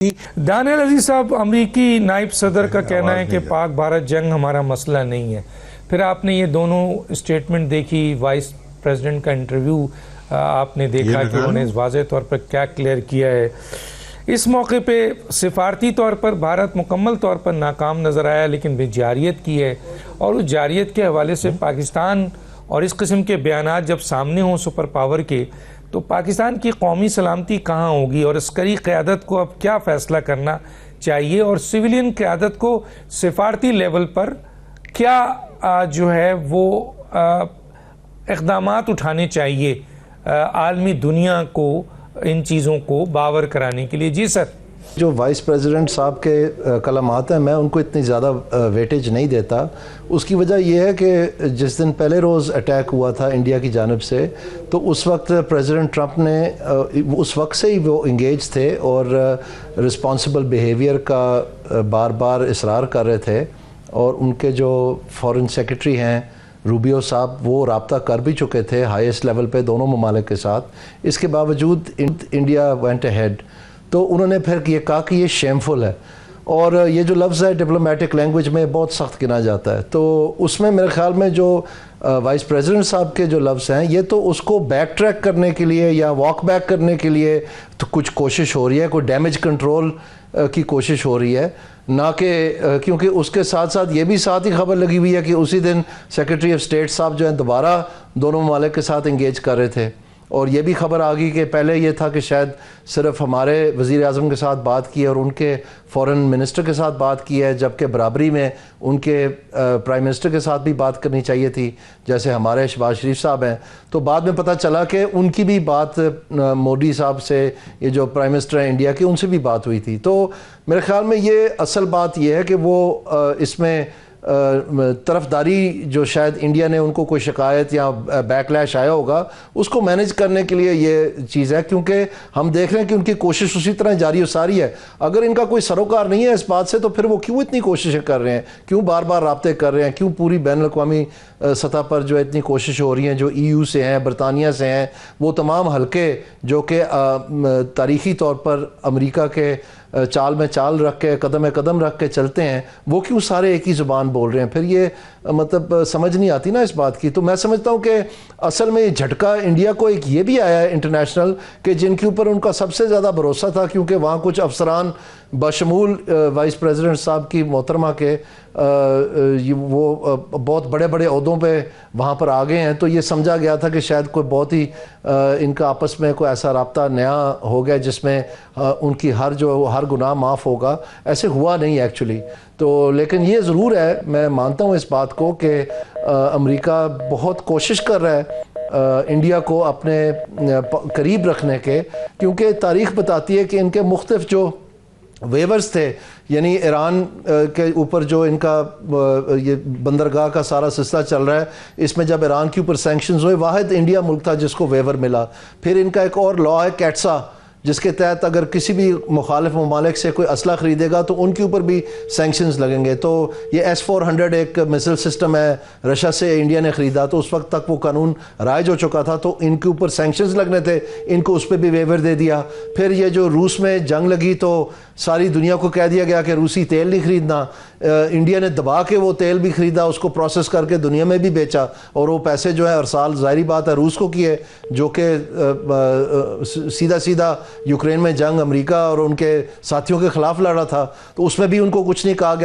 Daniel अजीज साहब, अमरीकी नायब सदर का कहना है कि पाक भारत जंग हमारा मसला नहीं है। फिर आपने ये दोनों स्टेटमेंट देखी, वाइस प्रेसिडेंट का इंटरव्यू आपने देखा कि उन्होंने वाज़ेह तौर पर क्या क्लियर किया है। इस मौके पे सिफारती तौर पर भारत मुकम्मल तौर पर नाकाम नज़र आया, लेकिन बेजारियत की है। और उस जारियत के हवाले से पाकिस्तान और इस किस्म के बयानात जब सामने हों सुपर पावर के, तो पाकिस्तान की कौमी सलामती कहाँ होगी और अस्करी क़यादत को अब क्या फ़ैसला करना चाहिए और सिविलियन क़यादत को सिफारती लेवल पर क्या जो है वो इक़दामात उठाने चाहिए आलमी दुनिया को इन चीज़ों को बावर कराने के लिए। जी सर। जो वाइस प्रेसिडेंट साहब के कलमात हैं, मैं उनको इतनी ज़्यादा वेटेज नहीं देता। उसकी वजह यह है कि जिस दिन पहले रोज़ अटैक हुआ था इंडिया की जानिब से, तो उस वक्त प्रेसिडेंट ट्रंप ने उस वक्त से ही वो इंगेज थे और रिस्पॉन्सिबल बिहेवियर का बार बार इसरार कर रहे थे। और उनके जो फॉरेन सेक्रेटरी हैं रूबियो साहब, वो राब्ता कर भी चुके थे हाईएस्ट लेवल पे दोनों ममालिक के साथ। इसके बावजूद इंडिया वेंट अहेड। तो उन्होंने फिर ये कहा कि ये शेमफुल है, और ये जो लफ्ज़ है डिप्लोमेटिक लैंग्वेज में बहुत सख्त गिना जाता है। तो उसमें मेरे ख़्याल में जो वाइस प्रेसिडेंट साहब के जो लफ्ज़ हैं, ये तो उसको बैक ट्रैक करने के लिए या वॉक बैक करने के लिए तो कुछ कोशिश हो रही है, कोई डैमेज कंट्रोल की कोशिश हो रही है, ना कि क्योंकि उसके साथ साथ ये भी साथ ही खबर लगी हुई है कि उसी दिन सेक्रेटरी ऑफ स्टेट साहब जो हैं दोबारा दोनों ममालिक के साथ इंगेज कर रहे थे। और ये भी खबर आ गई कि पहले ये था कि शायद सिर्फ हमारे वज़ीर आज़म के साथ बात की और उनके फ़ॉरेन मिनिस्टर के साथ बात की है, जबकि बराबरी में उनके प्राइम मिनिस्टर के साथ भी बात करनी चाहिए थी, जैसे हमारे शहबाज शरीफ साहब हैं। तो बाद में पता चला कि उनकी भी बात मोदी साहब से, ये जो प्राइम मिनिस्टर हैं इंडिया के, उनसे भी बात हुई थी। तो मेरे ख़्याल में ये असल बात ये है कि वो इसमें तरफदारी जो शायद इंडिया ने उनको कोई शिकायत या बैकलैश आया होगा, उसको मैनेज करने के लिए ये चीज़ है। क्योंकि हम देख रहे हैं कि उनकी कोशिश उसी तरह जारी सारी है। अगर इनका कोई सरोकार नहीं है इस बात से, तो फिर वो क्यों इतनी कोशिशें कर रहे हैं, क्यों बार बार राब्ते कर रहे हैं, क्यों पूरी बैन अवी सतह पर जो इतनी कोशिश हो रही हैं, जो EU से हैं, बरतानिया से हैं, वो तमाम हल्के जो कि तारीख़ी तौर पर अमेरिका के चाल में चाल रख के, कदम में कदम रख के चलते हैं, वो क्यों सारे एक ही ज़ुबान बोल रहे हैं। फिर ये मतलब समझ नहीं आती ना इस बात की। तो मैं समझता हूँ कि असल में ये झटका इंडिया को एक ये भी आया है इंटरनेशनल, कि जिनके ऊपर उनका सबसे ज़्यादा भरोसा था, क्योंकि वहाँ कुछ अफसरान बशमूल वाइस प्रेसिडेंट साहब की मोहतरमा के वो बहुत बड़े बड़े ओहदों पे वहाँ पर आ गए हैं। तो ये समझा गया था कि शायद कोई बहुत ही इनका आपस में कोई ऐसा राब्ता नया हो गया जिसमें उनकी हर गुनाह माफ़ होगा। ऐसे हुआ नहीं एक्चुअली। तो लेकिन ये ज़रूर है, मैं मानता हूँ इस बात को कि अमेरिका बहुत कोशिश कर रहा है इंडिया को अपने करीब रखने के, क्योंकि तारीख़ बताती है कि इनके मुख्तलिफ जो वेवर्स थे, यानी ईरान के ऊपर जो इनका ये बंदरगाह का सारा सिलसिला चल रहा है, इसमें जब ईरान के ऊपर सैंक्शंस हुए, वाहिद इंडिया मुल्क था जिसको वेवर मिला। फिर इनका एक और लॉ है कैट्सा, जिसके तहत अगर किसी भी मुखालिफ ममालिक से कोई असला ख़रीदेगा तो उनके ऊपर भी सैंक्शंस लगेंगे। तो ये S-400 एक मिसाइल सिस्टम है, रशिया से इंडिया ने ख़रीदा, तो उस वक्त तक वो कानून राइज हो चुका था, तो इनके ऊपर सैंक्शंस लगने थे, इनको उस पर भी वेवर दे दिया। फिर ये जो रूस में जंग लगी तो सारी दुनिया को कह दिया गया कि रूसी तेल नहीं ख़रीदना। इंडिया ने दबा के वो तेल भी ख़रीदा, उसको प्रोसेस करके दुनिया में भी बेचा, और वो पैसे जो है हर साल ज़ाहिर बात है रूस को किए, जो कि सीधा सीधा यूक्रेन में जंग अमेरिका और उनके साथियों के ख़िलाफ़ लड़ा था। तो उसमें भी उनको कुछ नहीं कहा गया।